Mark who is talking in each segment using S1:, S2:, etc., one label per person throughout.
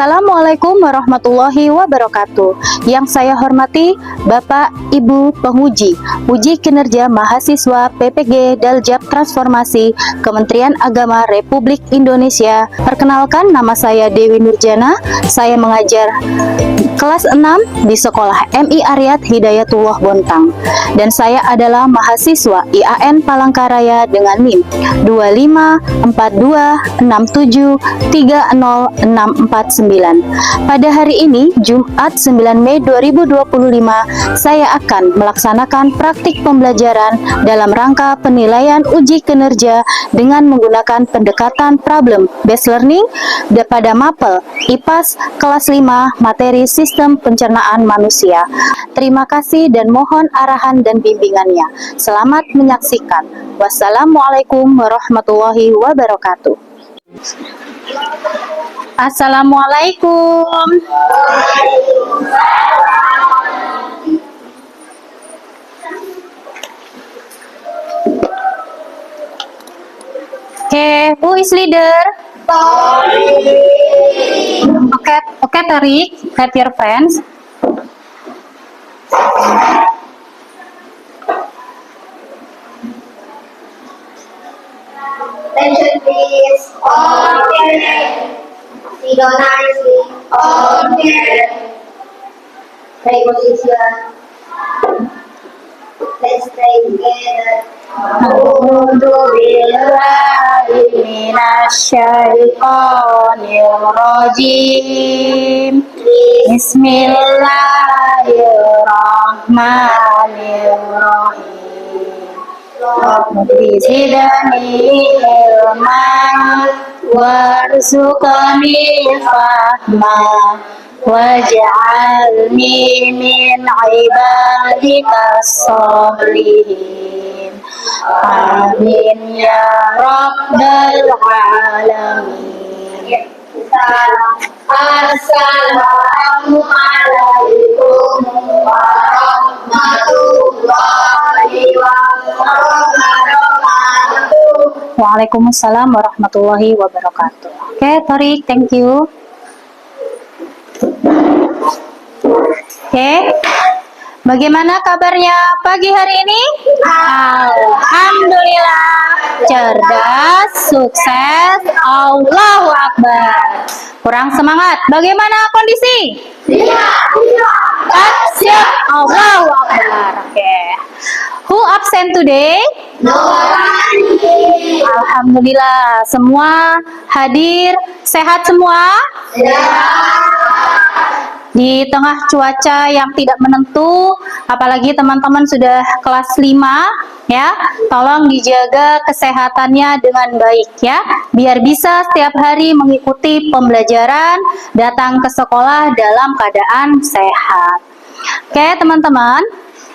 S1: Assalamualaikum warahmatullahi wabarakatuh. Yang saya hormati Bapak Ibu Penguji, Uji Kinerja Mahasiswa PPG Daljab Transformasi Kementerian Agama Republik Indonesia. Perkenalkan, nama saya Dewi Nurjana. Saya mengajar kelas 6 di Sekolah MI Aryat Hidayatullah Bontang. Dan saya adalah mahasiswa IAN Palangkaraya dengan NIM 25426730649. Pada hari ini, Jumat 9 Mei 2025, saya akan melaksanakan praktik pembelajaran dalam rangka penilaian uji kinerja dengan menggunakan pendekatan problem based learning pada MAPEL IPAS kelas 5 materi sistem pencernaan manusia. Terima kasih dan mohon arahan dan bimbingannya. Selamat menyaksikan. Wassalamualaikum warahmatullahi wabarakatuh. Assalamualaikum. Okay, who is leader? Okay, Tariq, have your friends.
S2: Attention please, all parents. Sit down nicely, all parents. Take position. Let's stay together.
S1: A'udzu billahi minasyaitonir rajim. Bismillahirrahmanirrahim. Rabbi zidni ilman warzuqni fahma waj'alni min ibadikas sholihin. Amin ya rabbal alamin.
S2: Assalamualaikum warahmatullahi wabarakatuh.
S1: Waalaikumsalam warahmatullahi wabarakatuh. Okay, Tariq, thank you. Okay, bagaimana kabarnya pagi hari ini? Alhamdulillah, cerdas, sukses, Allahu Akbar. Kurang semangat, bagaimana kondisi? Siap, Allahu Akbar. Okay. Who absent today?
S2: No one.
S1: Alhamdulillah, semua hadir, sehat semua? Di tengah cuaca yang tidak menentu, apalagi teman-teman sudah kelas 5, ya, tolong dijaga kesehatannya dengan baik ya, biar bisa setiap hari mengikuti pembelajaran, datang ke sekolah dalam keadaan sehat. Oke teman-teman,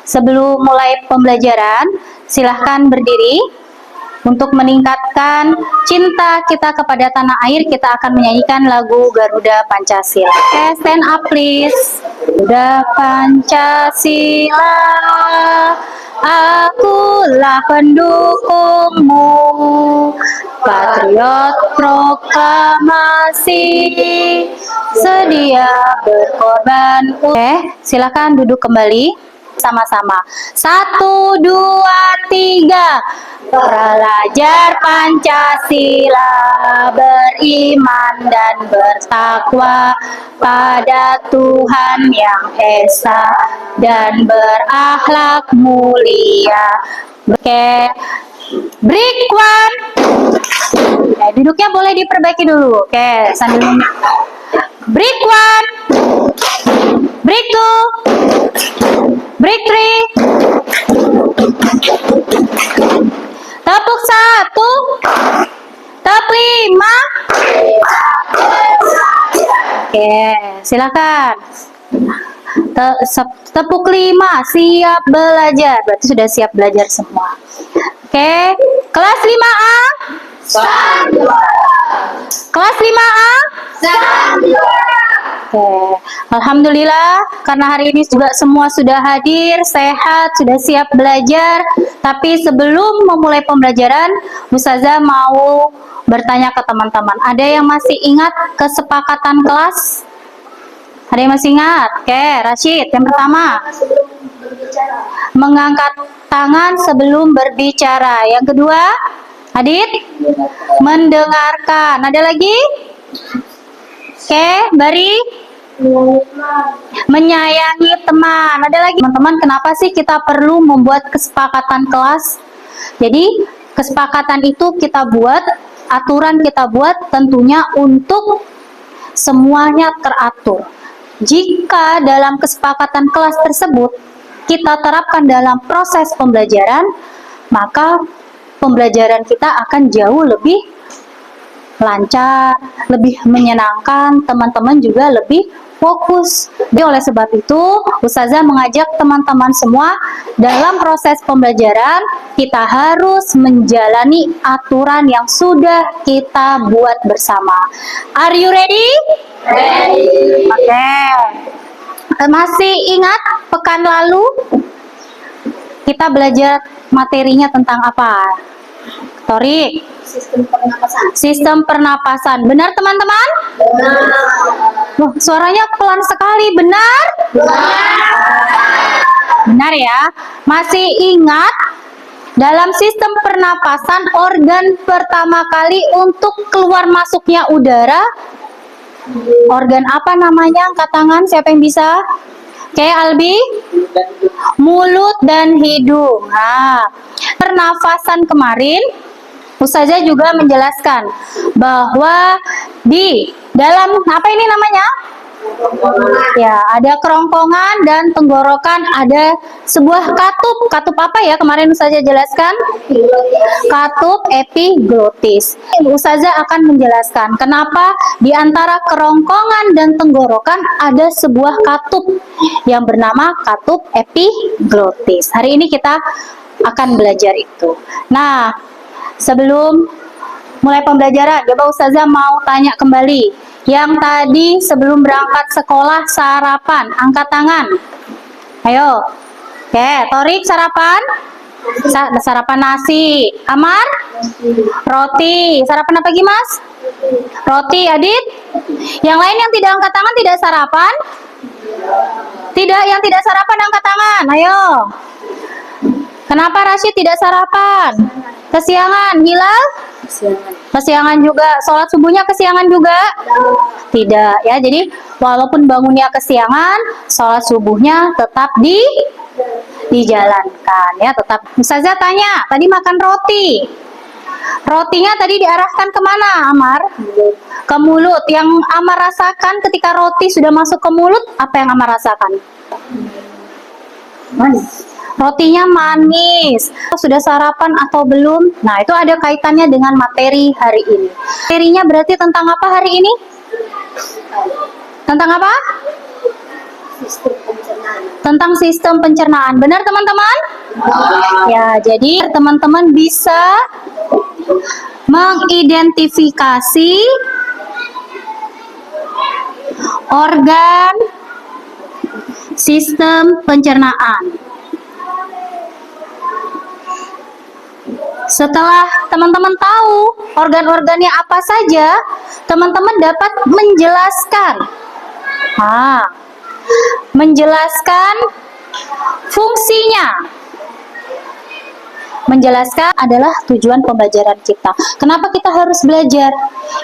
S1: sebelum mulai pembelajaran, silahkan berdiri. Untuk meningkatkan cinta kita kepada tanah air, kita akan menyanyikan lagu Garuda Pancasila. Okay, stand up please. Garuda Pancasila, akulah pendukungmu, patriot proklamasi, sedia berkorban. Silakan duduk kembali. Sama-sama. 1, 2, 3. Belajar Pancasila, beriman dan bertakwa pada Tuhan yang Esa dan berakhlak mulia. Oke, break one. Oke, duduknya boleh diperbaiki dulu. Oke, sambil break one, break two, break three. Tepuk 1, tepuk 5. Oke, silakan. Tepuk 5, siap belajar. Berarti sudah siap belajar semua. Oke, kelas 5A. Kelas 5A. Oke, alhamdulillah karena hari ini juga semua sudah hadir, sehat, sudah siap belajar. Tapi sebelum memulai pembelajaran, Ustazah mau bertanya ke teman-teman. Ada yang masih ingat kesepakatan kelas? Ada yang masih ingat? Oke, Rashid, yang pertama.
S2: Sebelum berbicara.
S1: Mengangkat tangan sebelum berbicara. Yang kedua, Adit? Mendengarkan. Ada lagi? Oke, Bari? Menyayangi teman. Ada lagi? Teman-teman, kenapa sih kita perlu membuat kesepakatan kelas? Jadi, kesepakatan itu kita buat, aturan kita buat tentunya untuk semuanya teratur. Jika dalam kesepakatan kelas tersebut kita terapkan dalam proses pembelajaran, maka pembelajaran kita akan jauh lebih lancar, lebih menyenangkan, teman-teman juga lebih fokus. Jadi oleh sebab itu, Ustazah mengajak teman-teman semua dalam proses pembelajaran, kita harus menjalani aturan yang sudah kita buat bersama. Are you ready?
S2: Ready.
S1: Oke. Masih ingat pekan lalu kita belajar materinya tentang apa? Torik.
S2: Sistem pernapasan.
S1: Sistem pernapasan. Benar teman-teman?
S2: Benar.
S1: Wah, suaranya pelan sekali. Benar? Benar ya. Masih ingat dalam sistem pernapasan organ pertama kali untuk keluar masuknya udara? Organ apa namanya? Angkat tangan, siapa yang bisa? Oke, Albi? Mulut dan hidung. Nah, pernafasan kemarin Ustazah juga menjelaskan bahwa di dalam apa ini namanya? Ya, ada kerongkongan dan tenggorokan, ada sebuah katup. Katup apa ya kemarin Ustazah jelaskan? Katup epiglotis. Ustazah akan menjelaskan kenapa di antara kerongkongan dan tenggorokan ada sebuah katup yang bernama katup epiglotis. Hari ini kita akan belajar itu. Nah, sebelum mulai pembelajaran, coba Ustazah mau tanya kembali. Yang tadi sebelum berangkat sekolah sarapan, angkat tangan. Ayo. Oke, Torik sarapan? Sarapan nasi. Amar? Roti. Sarapan apa lagi, Mas? Roti. Adit? Yang lain yang tidak angkat tangan tidak sarapan? Tidak, yang tidak sarapan angkat tangan. Ayo. Kenapa Rashid tidak sarapan? Kesiangan. Hilal? Kesiangan juga. Sholat subuhnya kesiangan juga? Tidak ya. Jadi walaupun bangunnya kesiangan, sholat subuhnya tetap dijalankan ya. Tetap. Ustazah tanya, tadi makan roti. Rotinya tadi diarahkan kemana, Amar? Ke mulut. Yang Amar rasakan ketika roti sudah masuk ke mulut, apa yang Amar rasakan? Manis. Rotinya manis. Sudah sarapan atau belum? Nah, itu ada kaitannya dengan materi hari ini. Materinya berarti tentang apa hari ini? Tentang apa?
S2: Sistem pencernaan.
S1: Tentang sistem pencernaan. Benar, teman-teman? Ya, jadi teman-teman bisa mengidentifikasi organ sistem pencernaan. Setelah teman-teman tahu organ-organnya apa saja, teman-teman dapat menjelaskan. Menjelaskan fungsinya. Menjelaskan adalah tujuan pembelajaran kita. Kenapa kita harus belajar?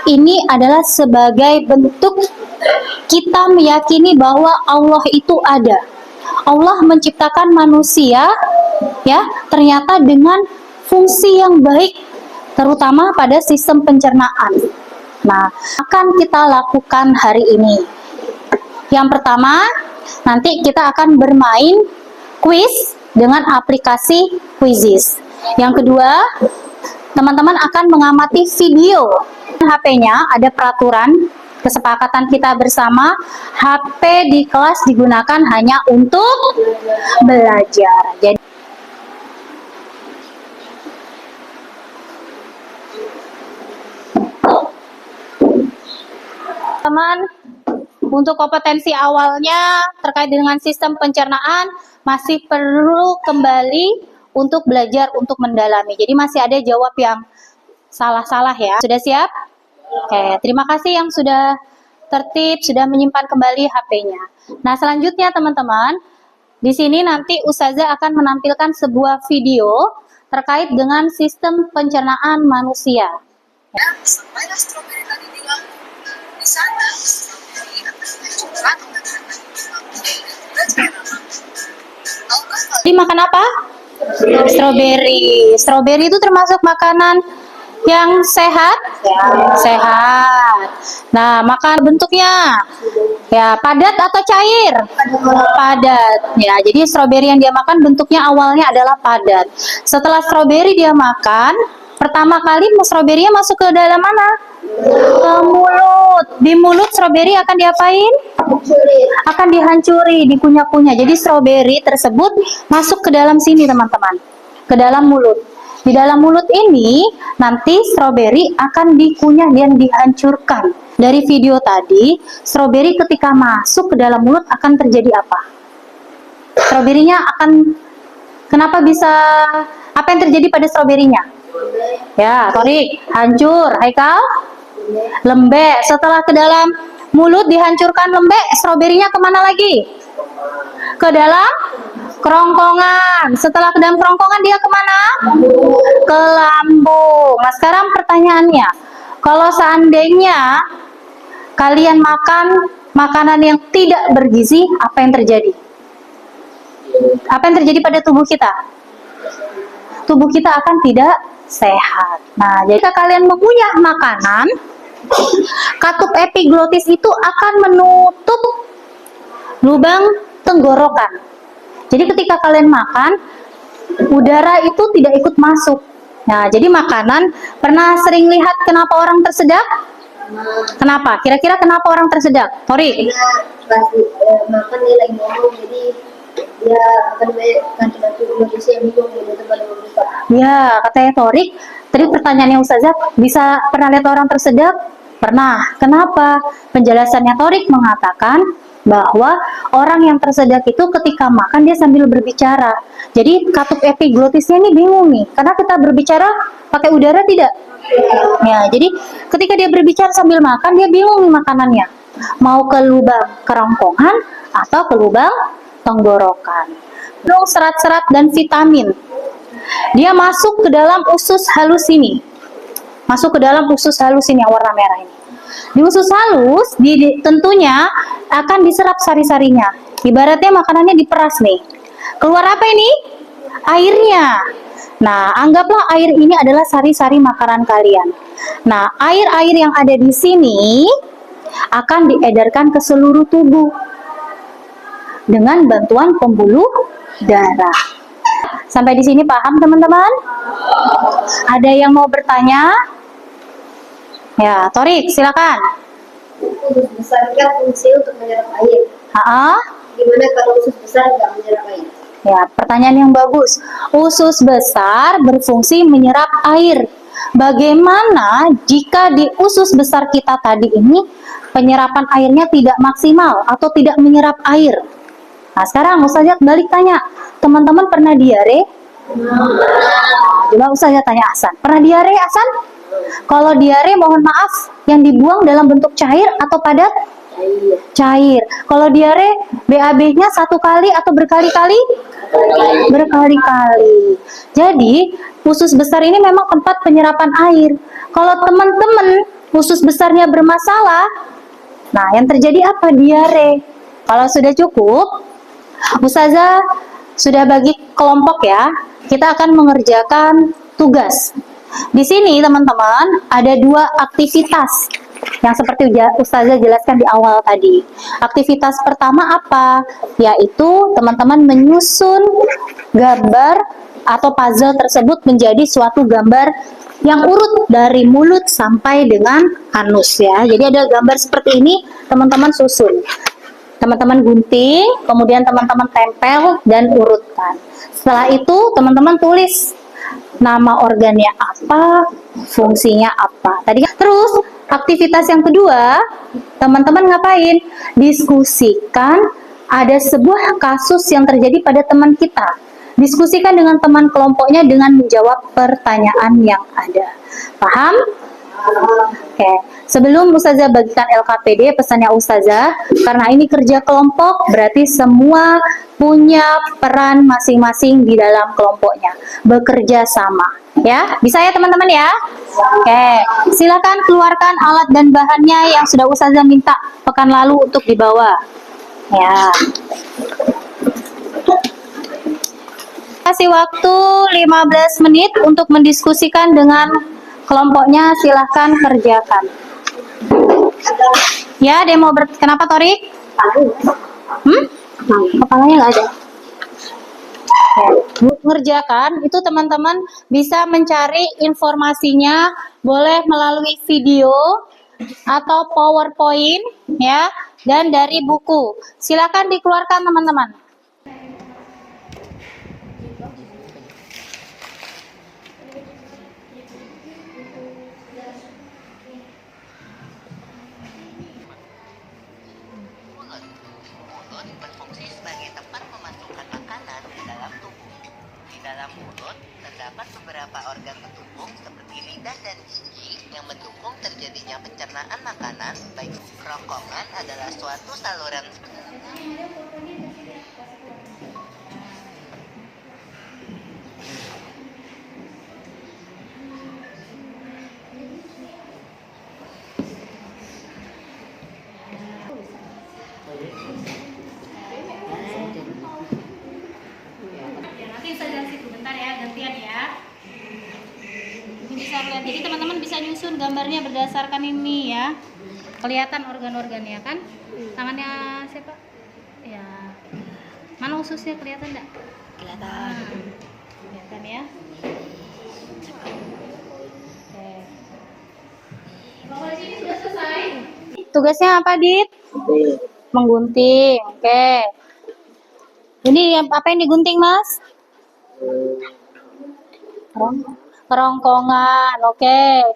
S1: Ini adalah sebagai bentuk kita meyakini bahwa Allah itu ada. Allah menciptakan manusia ya, ternyata dengan fungsi yang baik, terutama pada sistem pencernaan. Nah, akan kita lakukan hari ini. Yang pertama, nanti kita akan bermain quiz dengan aplikasi Quizizz. Yang kedua, teman-teman akan mengamati video. HP-nya ada peraturan, kesepakatan kita bersama, HP di kelas digunakan hanya untuk belajar. Jadi teman, untuk kompetensi awalnya terkait dengan sistem pencernaan masih perlu kembali untuk belajar untuk mendalami. Jadi masih ada jawab yang salah-salah ya. Sudah siap? Oke, terima kasih yang sudah tertib, sudah menyimpan kembali HP-nya. Nah, selanjutnya teman-teman, di sini nanti Ustazah akan menampilkan sebuah video terkait dengan sistem pencernaan manusia.
S3: Dan sampailah stroberi tadi di lambung. Di sana, stroberi akan dihancurkan oleh gerakan bakteri dan tanaman. Tahukah kalian
S1: Jadi makan apa? Stroberi. Stroberi itu termasuk makanan yang sehat? Sehat. Nah, makan bentuknya ya padat atau cair? Padat. Ya, jadi stroberi yang dia makan bentuknya awalnya adalah padat. Setelah stroberi dia makan, pertama kali stroberinya masuk ke dalam mana? Ke mulut. Di mulut stroberi akan diapain? Akan dihancuri, dikunyah-kunyah. Jadi stroberi tersebut masuk ke dalam sini teman-teman, ke dalam mulut. Di dalam mulut ini nanti stroberi akan dikunyah dan dihancurkan. Dari video tadi, stroberi ketika masuk ke dalam mulut akan terjadi apa? Stroberinya akan, kenapa bisa, apa yang terjadi pada stroberinya? Ya, Torik, hancur. Haikal? Lembek. Setelah ke dalam mulut dihancurkan lembek, stroberinya kemana lagi? Ke dalam kerongkongan. Setelah ke dalam kerongkongan dia kemana? Ke lambung. Nah, sekarang pertanyaannya, kalau seandainya kalian makan makanan yang tidak bergizi, apa yang terjadi? Apa yang terjadi pada tubuh kita? Tubuh kita akan tidak sehat. Nah, jika kalian mengunyah makanan, katup epiglotis itu akan menutup lubang tenggorokan. Jadi ketika kalian makan, udara itu tidak ikut masuk. Nah, jadi makanan, pernah sering lihat kenapa orang tersedak? Kenapa? Kira-kira kenapa orang tersedak? Tori?
S2: Karena pas makan dia lagi ngomong, jadi dia akan kan manusia yang bingung gitu tempat membuka.
S1: Ya, katanya Torik. Tadi pertanyaannya Ustazah, bisa pernah lihat orang tersedak? Pernah. Kenapa? Penjelasannya Torik mengatakan bahwa orang yang tersedak itu ketika makan dia sambil berbicara. Jadi katup epiglotisnya ini bingung nih, karena kita berbicara pakai udara tidak? Ya, jadi ketika dia berbicara sambil makan dia bingung nih makanannya. Mau ke lubang kerongkongan atau ke lubang tenggorokan. Dong serat-serat dan vitamin. Dia masuk ke dalam usus halus ini. Masuk ke dalam usus halus ini yang warna merah ini. Di usus halus, tentunya akan diserap sari-sarinya. Ibaratnya makanannya diperas nih. Keluar apa ini? Airnya. Nah, anggaplah air ini adalah sari-sari makanan kalian. Nah, air-air yang ada di sini akan diedarkan ke seluruh tubuh dengan bantuan pembuluh darah. Sampai di sini paham teman-teman? Ada yang mau bertanya? Ya, Torik, silakan.
S2: Usus besar kan fungsi untuk menyerap air. Gimana kalau usus besar nggak menyerap air?
S1: Ya, pertanyaan yang bagus. Usus besar berfungsi menyerap air. Bagaimana jika di usus besar kita tadi ini penyerapan airnya tidak maksimal atau tidak menyerap air? Nah, sekarang Ustazah balik tanya, teman-teman pernah diare? Coba Ustazah tanya Hasan, pernah diare Hasan? Kalau diare mohon maaf, yang dibuang dalam bentuk cair atau padat? Cair. Kalau diare BAB-nya satu kali atau berkali-kali? Berkali-kali. Jadi usus besar ini memang tempat penyerapan air. Kalau teman-teman usus besarnya bermasalah, nah yang terjadi apa? Diare. Kalau sudah cukup, Ustazah sudah bagi kelompok ya. Kita akan mengerjakan tugas. Di sini teman-teman ada dua aktivitas yang seperti Ustazah jelaskan di awal tadi. Aktivitas pertama apa? Yaitu teman-teman menyusun gambar atau puzzle tersebut menjadi suatu gambar yang urut dari mulut sampai dengan anus ya. Jadi ada gambar seperti ini, teman-teman susun. Teman-teman gunting, kemudian teman-teman tempel dan urutkan. Setelah itu teman-teman tulis nama organnya apa, fungsinya apa. Tadi terus aktivitas yang kedua, teman-teman ngapain? Diskusikan ada sebuah kasus yang terjadi pada teman kita. Diskusikan dengan teman kelompoknya dengan menjawab pertanyaan yang ada. Paham? Oke, sebelum Ustazah bagikan LKPD, pesannya Ustazah, karena ini kerja kelompok, berarti semua punya peran masing-masing di dalam kelompoknya, bekerja sama. Ya, bisa ya teman-teman ya? Oke, silakan keluarkan alat dan bahannya yang sudah Ustazah minta pekan lalu untuk dibawa. Ya. Kasih waktu 15 menit untuk mendiskusikan dengan kelompoknya, silahkan kerjakan. Ya, kenapa Torik? Kepalanya nggak ada. Oke. Ngerjakan, itu teman-teman bisa mencari informasinya, boleh melalui video atau PowerPoint, ya, dan dari buku. Silakan dikeluarkan teman-teman.
S4: Mulut berfungsi sebagai tempat memasukkan makanan ke dalam tubuh. Di dalam mulut terdapat beberapa organ pentumpuk seperti lidah dan gigi yang mendukung terjadinya pencernaan makanan. Baik kerongkongan adalah suatu saluran
S1: Nanti saya dari situ bentar ya, gantian ya. Ini bisa lihat. Jadi teman-teman bisa nyusun gambarnya berdasarkan ini ya. Kelihatan organ-organnya kan? Tangannya siapa? Ya. Mana ususnya kelihatan enggak? Kelihatan. Kelihatan ya. Oke. Ini sudah selesai. Tugasnya apa, Dit? Menggunting. Oke. Ini apa yang digunting, Mas? Kerongkongan. Oke.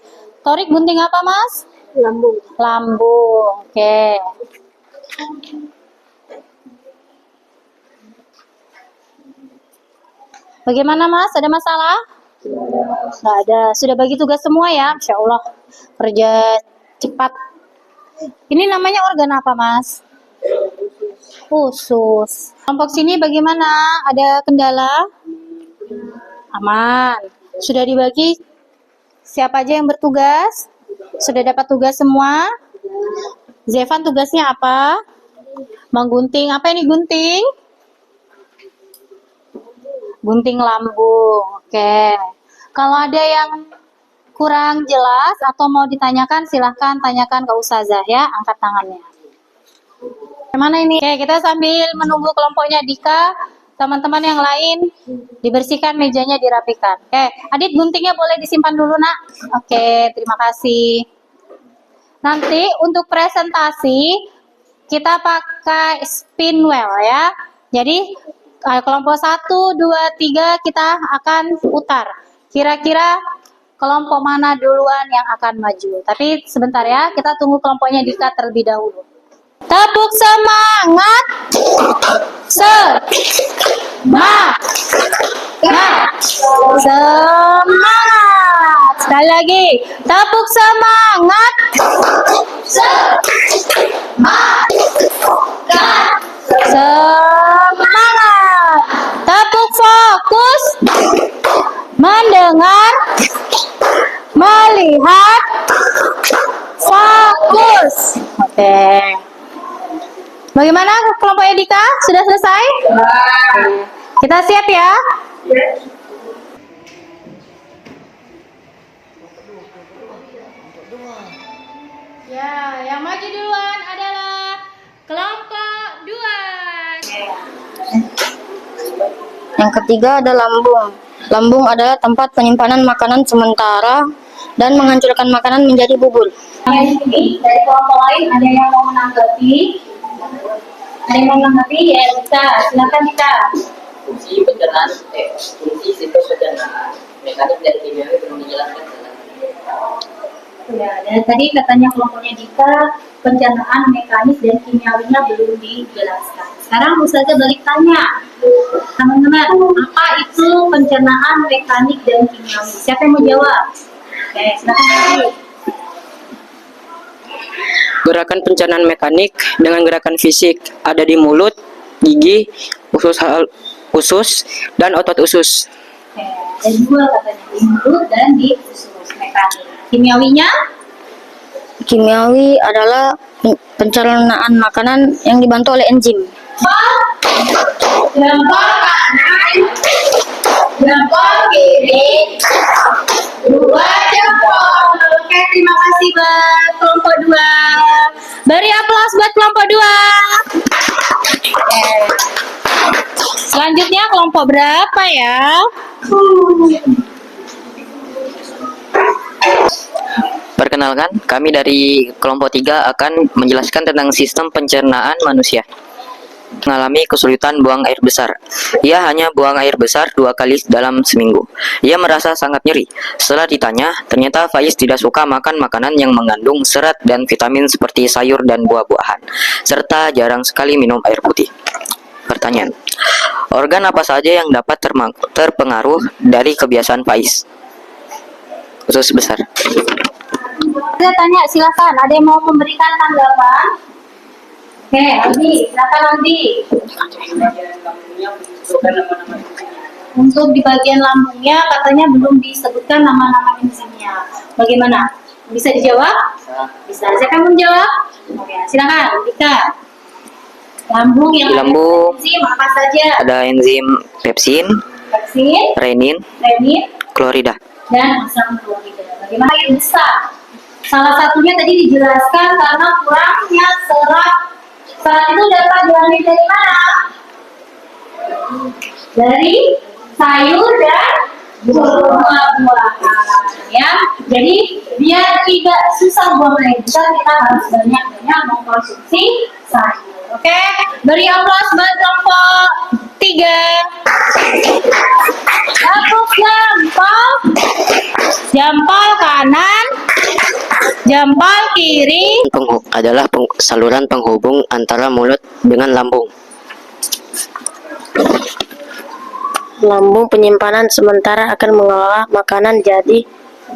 S1: Torik gunting apa, Mas?
S2: Lambung.
S1: Lambung. Oke. Bagaimana, Mas? Ada masalah? Nggak ada. Sudah bagi tugas semua ya? Insya Allah. Kerja cepat. Ini namanya organ apa, Mas? Usus. Kelompok sini bagaimana? Ada kendala? Aman. Sudah dibagi? Siapa aja yang bertugas? Sudah dapat tugas semua? Zevan tugasnya apa? Menggunting. Apa yang digunting? Gunting lambung. Oke. Kalau ada yang kurang jelas atau mau ditanyakan, silahkan tanyakan ke Ustazah ya. Angkat tangannya. Gimana ini? Oke, kita sambil menunggu kelompoknya Dika, teman-teman yang lain dibersihkan, mejanya dirapikan. Oke, Adit guntingnya boleh disimpan dulu, Nak. Oke, terima kasih. Nanti untuk presentasi kita pakai spin wheel ya. Jadi kelompok 1, 2, 3 kita akan putar. Kira-kira kelompok mana duluan yang akan maju. Tapi sebentar ya, kita tunggu kelompoknya Dika terlebih dahulu. Tepuk semangat. Semangat. Semangat. Sekali lagi. Tepuk semangat. Semangat. Semangat. Tepuk fokus. Mendengar. Melihat. Fokus. Oke. Bagaimana kelompoknya Dika? Sudah selesai? Kita siap ya? Ya, yang maju duluan adalah kelompok 2.
S2: Yang ketiga ada lambung. Lambung adalah tempat penyimpanan makanan sementara dan menghancurkan makanan menjadi bubur.
S1: Ini dari kelompok lain ada yang mau menanggapi? Ada yang mau menanggapi? Ya bisa, silakan Dika.
S5: Fungsi pencernaan, fungsi siklus pencernaan, mekanik dan kimiawi belum dijelaskan.
S1: Ya, dan tadi katanya kelompoknya Dika, pencernaan mekanis dan kimiawinya belum dijelaskan. Sekarang Ustazah balik tanya, teman-teman, apa itu pencernaan mekanik dan kimiawi? Siapa yang mau jawab? Oke, silakan Ibu.
S6: Gerakan pencernaan mekanik dengan gerakan fisik ada di mulut, gigi, usus, dan otot usus.
S1: Oke, ada dua katanya, di mulut dan di usus mekanik. Kimiawinya?
S7: Kimiawi adalah pencernaan makanan yang dibantu oleh enzim.
S1: Jempol kanan, jempol kiri, dua jempol. Oke, terima kasih buat kelompok 2. Beri aplaus buat kelompok 2. Oke. Selanjutnya kelompok berapa ya?
S6: Perkenalkan, kami dari kelompok 3 akan menjelaskan tentang sistem pencernaan manusia. Mengalami kesulitan buang air besar. Ia hanya buang air besar 2 kali dalam seminggu. Ia merasa sangat nyeri. Setelah ditanya, ternyata Faiz tidak suka makan makanan yang mengandung serat dan vitamin seperti sayur dan buah-buahan, serta jarang sekali minum air putih. Pertanyaan, organ apa saja yang dapat terpengaruh dari kebiasaan Faiz? Usus besar.
S1: Saya tanya, silakan. Ada yang mau memberikan tanggapan? Oke, Aldi, silakan Aldi. Untuk di bagian lambungnya katanya belum disebutkan nama-nama enzimnya. Bagaimana? Bisa dijawab? Bisa. Saya akan menjawab. Oke, silakan, Dika. Lambung yang
S6: Di lambung
S1: ada enzim apa saja?
S6: ada enzim pepsin,
S1: Pepsin,
S6: renin,
S1: renin,
S6: klorida.
S1: dan asam klorida. Bagaimana air besar? Salah satunya tadi dijelaskan karena kurangnya serat. Serat itu dapat diambil dari mana? Dari sayur dan buah-buahan, ya. Jadi biar tidak susah buang air besar, kita harus banyak-banyak mengkonsumsi sayur. Oke, beri aplaus buat kelompok 3. Satu jempol, jempol kanan, jempol kiri.
S6: Adalah saluran penghubung antara mulut dengan lambung.
S7: Lambung penyimpanan sementara akan mengolah makanan jadi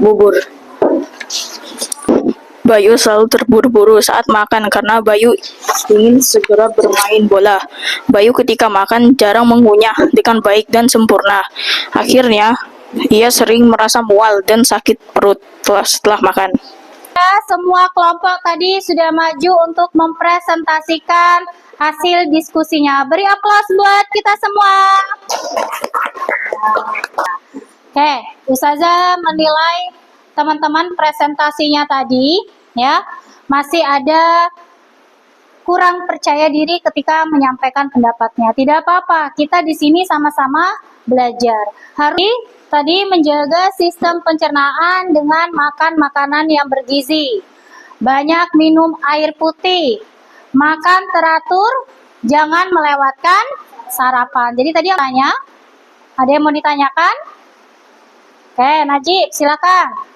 S7: bubur.
S8: Bayu selalu terburu-buru saat makan karena Bayu ingin segera bermain bola. Bayu ketika makan jarang mengunyah dengan baik dan sempurna. Akhirnya, ia sering merasa mual dan sakit perut setelah makan.
S1: Semua kelompok tadi sudah maju untuk mempresentasikan hasil diskusinya. Beri aplaus buat kita semua. Oke, Ustazah menilai teman-teman presentasinya tadi, ya, masih ada kurang percaya diri ketika menyampaikan pendapatnya. Tidak apa-apa, kita di sini sama-sama belajar. Harus tadi menjaga sistem pencernaan dengan makan makanan yang bergizi. Banyak minum air putih. Makan teratur, jangan melewatkan sarapan. Jadi tadi yang tanya, ada yang mau ditanyakan? Oke, Najib, silakan.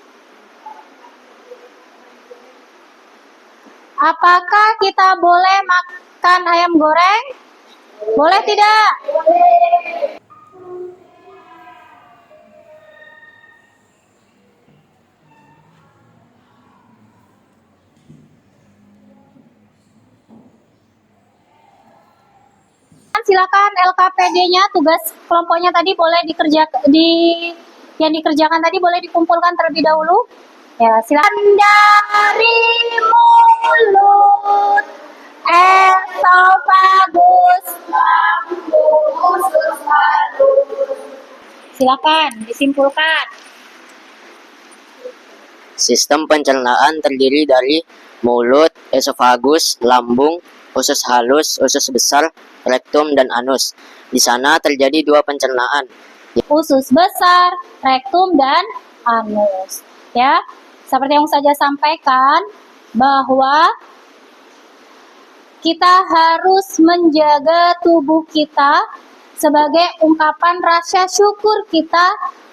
S1: Apakah kita boleh makan ayam goreng? Boleh tidak? Silakan LKPD-nya, tugas kelompoknya tadi boleh yang dikerjakan tadi boleh dikumpulkan terlebih dahulu. Ya, silakan. Dari mulut, esofagus, lambung, usus, halus. Silakan disimpulkan.
S6: Sistem pencernaan terdiri dari mulut, esofagus, lambung, usus halus, usus besar, rektum, dan anus. Di sana terjadi 2 pencernaan.
S1: Usus besar, rektum, dan anus. Ya, seperti yang saya sampaikan bahwa kita harus menjaga tubuh kita sebagai ungkapan rasa syukur kita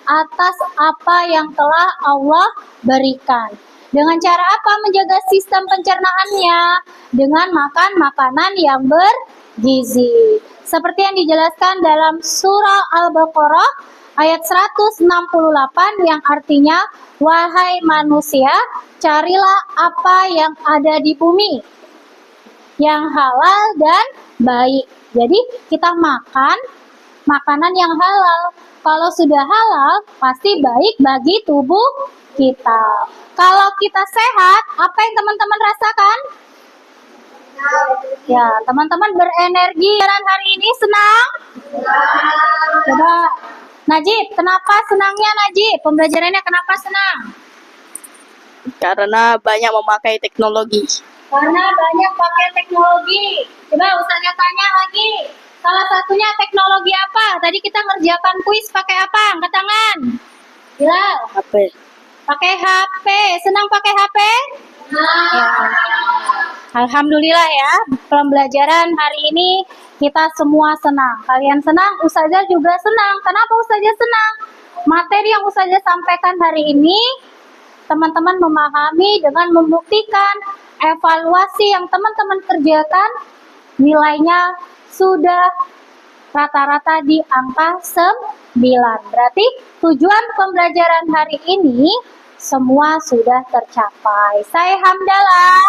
S1: atas apa yang telah Allah berikan. Dengan cara apa menjaga sistem pencernaannya? Dengan makan makanan yang bergizi. Seperti yang dijelaskan dalam surah Al-Baqarah ayat 168 yang artinya, wahai manusia, carilah apa yang ada di bumi yang halal dan baik. Jadi kita makan makanan yang halal. Kalau sudah halal, pasti baik bagi tubuh kita. Kalau kita sehat, apa yang teman-teman rasakan? Ya, teman-teman berenergi. Hari ini senang? Coba, Najib, kenapa senangnya Najib? Pembelajarannya kenapa senang?
S8: Karena banyak memakai teknologi.
S1: Karena banyak pakai teknologi. Coba Ustazah tanya lagi. Salah satunya teknologi apa? Tadi kita ngerjakan kuis pakai apa? Angkat tangan. Bilal.
S8: HP.
S1: Pakai HP. Senang pakai HP? Ya. Alhamdulillah ya. Pembelajaran hari ini kita semua senang. Kalian senang, Ustazah juga senang. Kenapa Ustazah senang? Materi yang Ustazah sampaikan hari ini, teman-teman memahami dengan membuktikan evaluasi yang teman-teman kerjakan, nilainya sudah rata-rata di angka 9. Berarti tujuan pembelajaran hari ini semua sudah tercapai. Saya Hamdalah.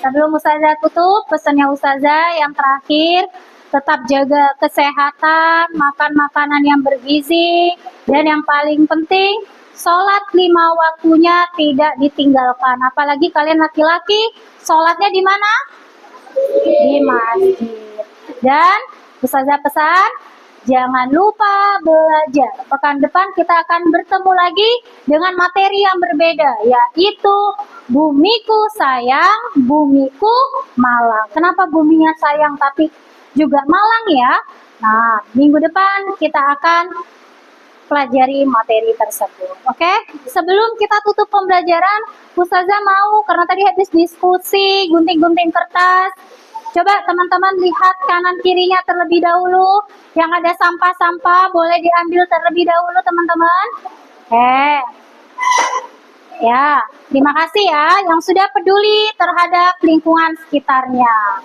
S1: Sebelum Ustazah tutup, pesannya Ustazah yang terakhir, tetap jaga kesehatan, makan makanan yang bergizi, dan yang paling penting, sholat 5 waktunya tidak ditinggalkan. Apalagi kalian laki-laki, sholatnya di mana? Di masjid. Dan Ustazah pesan, jangan lupa belajar. Pekan depan kita akan bertemu lagi dengan materi yang berbeda, yaitu bumiku sayang, bumiku malang. Kenapa buminya sayang tapi juga malang ya? Nah, minggu depan kita akan pelajari materi tersebut. Oke? Sebelum kita tutup pembelajaran, Ustazah mau, karena tadi habis diskusi, gunting-gunting kertas, coba teman-teman lihat kanan kirinya terlebih dahulu. Yang ada sampah-sampah boleh diambil terlebih dahulu teman-teman. Ya, terima kasih ya yang sudah peduli terhadap lingkungan sekitarnya.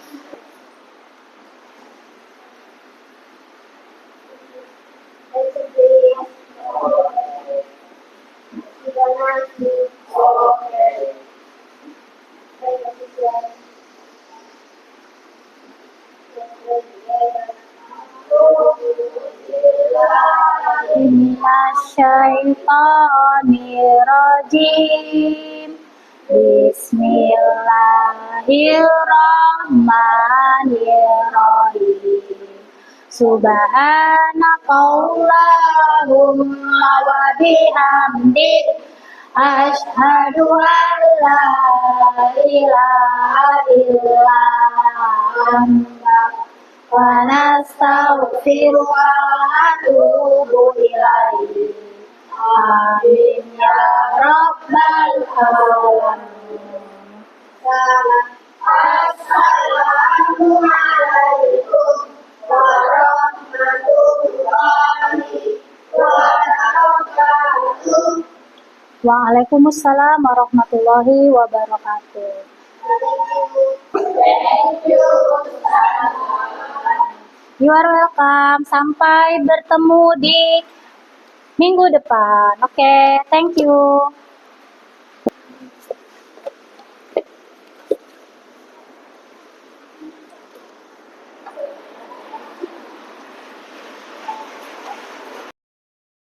S1: Minasyaitonirrajim. Bismillahirrahmanirrahim. Subhanakallahumma wa bihamdik, asyhadu an la ilaha illa anta, wa nastaghfiruka wa atubu ilaihi. Amin ya rabbal alamin. Assalamualaikum warahmatullahi wabarakatuh. Waalaikumsalam warahmatullahi wabarakatuh. You are welcome. Sampai bertemu di minggu depan. Oke, thank you.